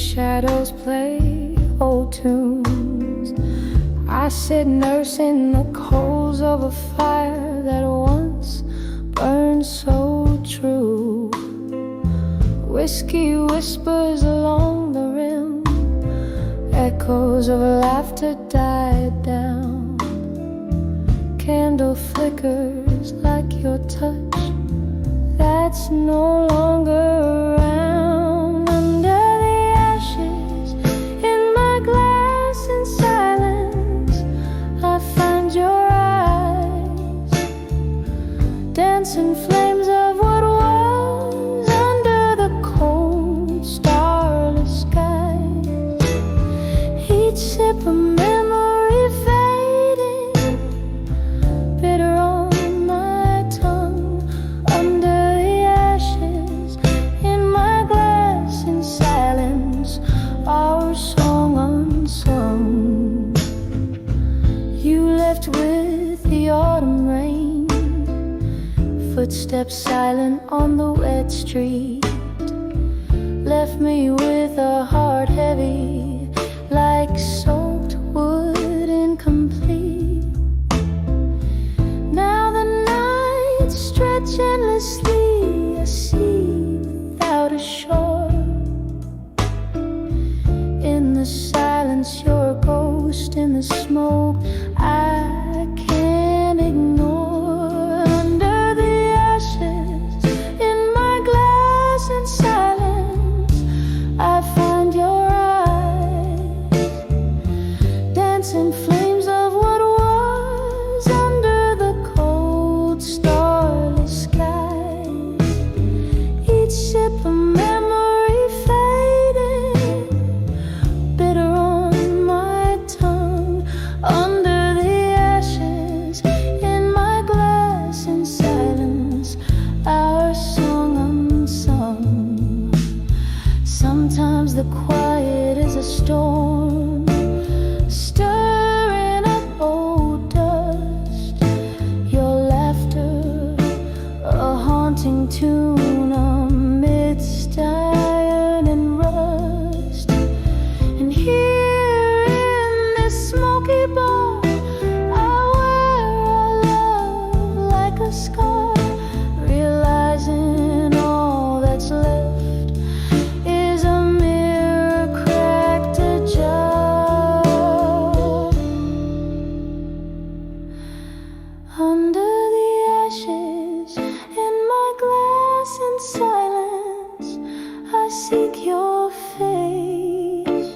shadows play old tunes. I sit nursing the coals of a fire that once burned so true. Whiskey whispers along the rim, echoes of laughter died down. Candle flickers like your touch that's no longer around. Under the ashes in my glass in silence, I find your eyes, dancing flames of what was under the cold starless skies. Each sip of memory fading, bitter on my tongue. Under the ashes in my glass in silence, our song unsung. You left with the autumn rain, footsteps silent on the wet street. Left me with a heart heavy like soaked wood, incomplete. Now the nights stretch endlessly, a sea without a shore. In the silence, you're a ghost. In the smoke, I can't ignore. Under the ashes in my glass in silence, I find your eyes, dancing flames of what was under the cold starless skies. Each sip of memory fading, bitter on my tongue. Under the ashes in my glass in silence, our song unsung. Sometimes the quiet is a storm, stirring up old dust. Your laughter, a haunting tune amidst iron and rust. And here in this smoky bar, I wear our love like a scar, realizing all that's left is a mirror cracked ajar. Under the ashes in my glass in silence, I seek your face,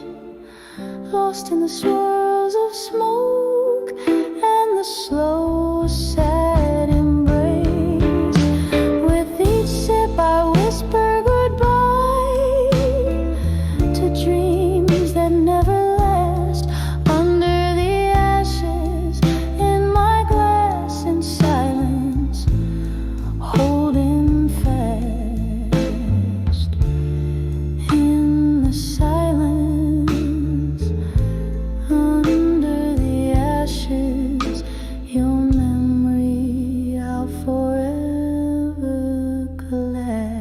lost in the swirls of smoke and the slow sad embrace. With each sip I whisper goodbye to dreams that never last. Under the ashes in my glass in silence, holding fast. In the silence, under the ashes, your memory I'll forever collect.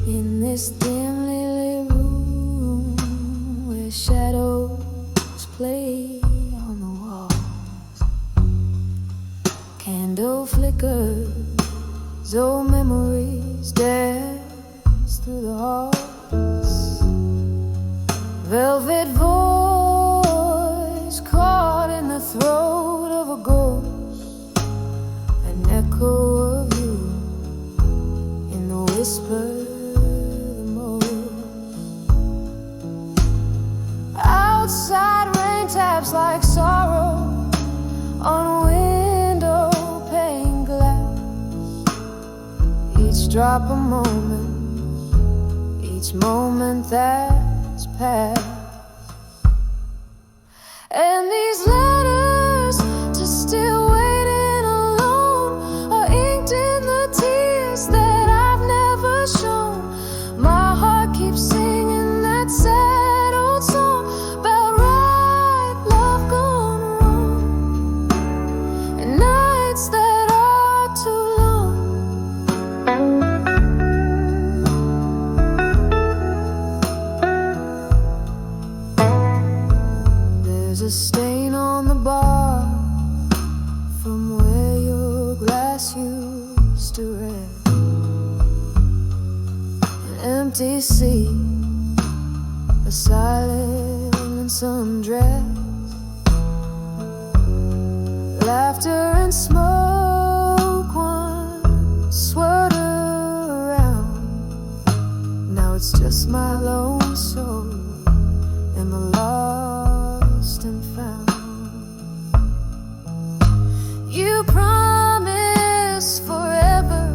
In this dimly lit room where shadows play on the walls, candle flickers, old memories dance through the halls. Velvet voice caught in the throat of a ghost, an echo of you in the whisper the most. Outside rain taps like sorrow on window pane glass. Each drop a moment, each moment that's past. misdirect. An empty sea, a silence undressed, laughter and smoke once swirled around. Now it's just my lone soul and the lost and found. You promised forever,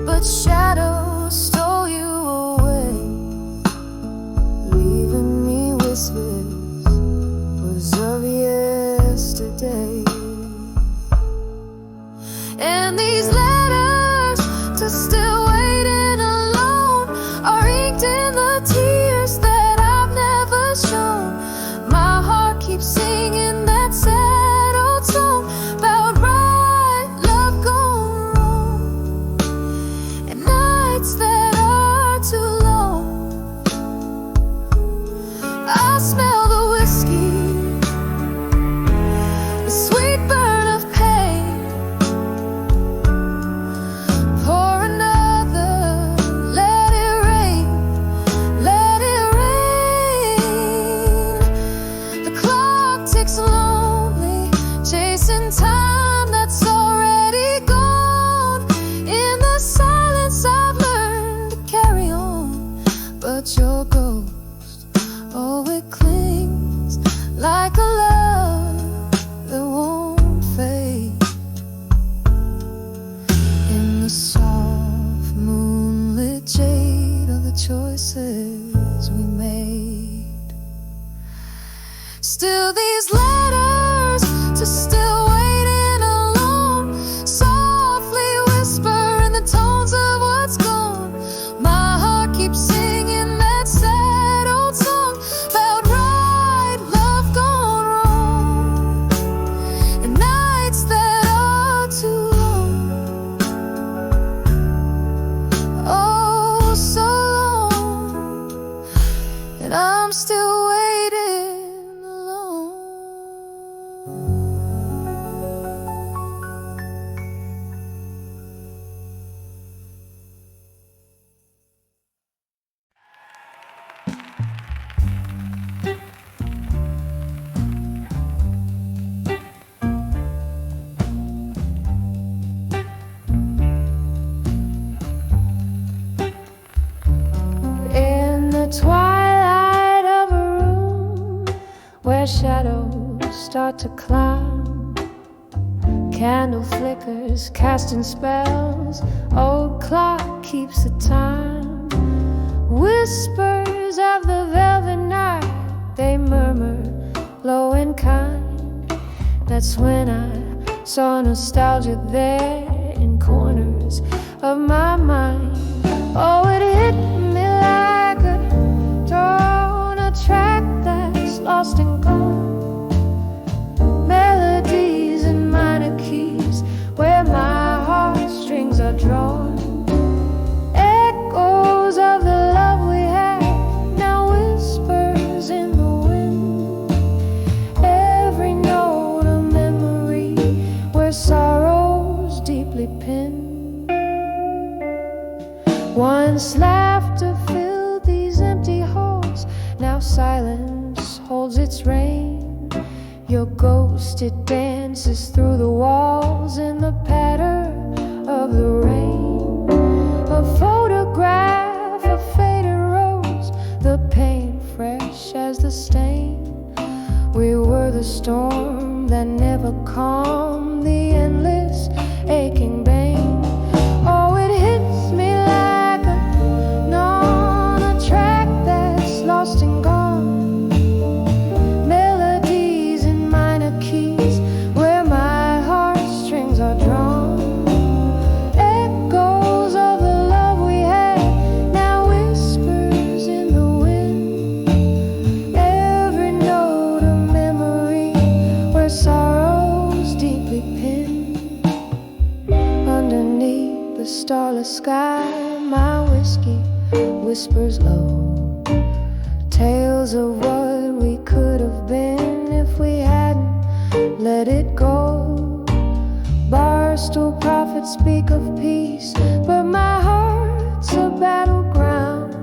but shadows stole you away, leaving me whispers of yesterday. And these letters to still waiting alone are inked in the tears that I've never shown. My heart keeps singing that sad old song about right love gone wrong, and nights that are too long. I smell the whiskey, the sweet burn of pain. Pour another, let it rain, let it rain. The clock ticks lonely, chasing time that's already gone. In the silence I've learned to carry on, but your ghost, oh, it clings like a love that won't fade. In the soft moonlit shade of the choices we made. Still these letters to still waiting alone softly whisper in the tones of what's gone. My heart keeps singing that sad old song about right love gone wrong, and nights that are too long. Oh, so long, and I'm still waiting alone. In the twilight of a room where shadows start to climb, candle flickers casting spells, old clock keeps the time. Whispers of the velvet night, they murmur low and kind. That's when I saw nostalgia there in corners of my mind. Oh, it hit me like a drone, a track that's lost and gone. Melodies in minor keys where my heartstrings are drawn. Echoes of the love we had, now whispers in the wind. Every note a memory where sorrow's deeply pinned. Once laughter filled these empty halls, now silence holds its reign. Your ghost, it dances through the walls in the patter of the rain. A photograph, a faded rose, the pain fresh as the stain. We were the storm that never calmed the endless aching pain. Oh, it hits me like a on a track that's lost and gone. Melodies in minor keys where my heartstrings are drawn. Echoes of the love we had, now whispers in the wind. Every note a memory where sorrow's deeply pinned. Underneath the starless sky, my whiskey whispers low, tales of what we could have been if we hadn't let it go. Bars barstool prophets speak of peace, but my heart's a battleground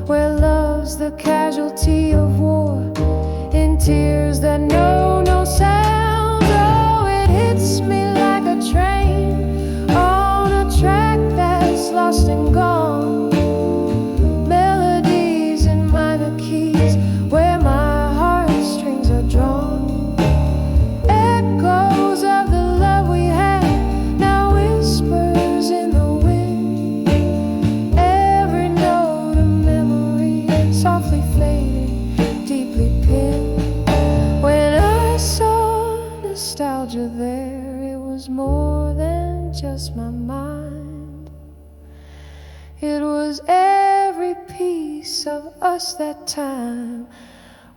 where love's the casualty of war, in tears that know no sound. Oh, it hits me like a train on a track that's lost and gone. Melodies in minor keys where my heartstrings are drawn. Echoes of the love we had, now whispers in the wind. Every note a memory, softly fading, deeply pinned. When I saw nostalgia there, it was more than just my mind. It was every piece of us that time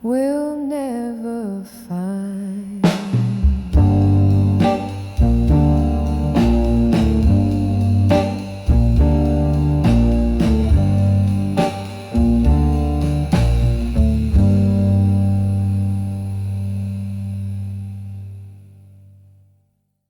will never find.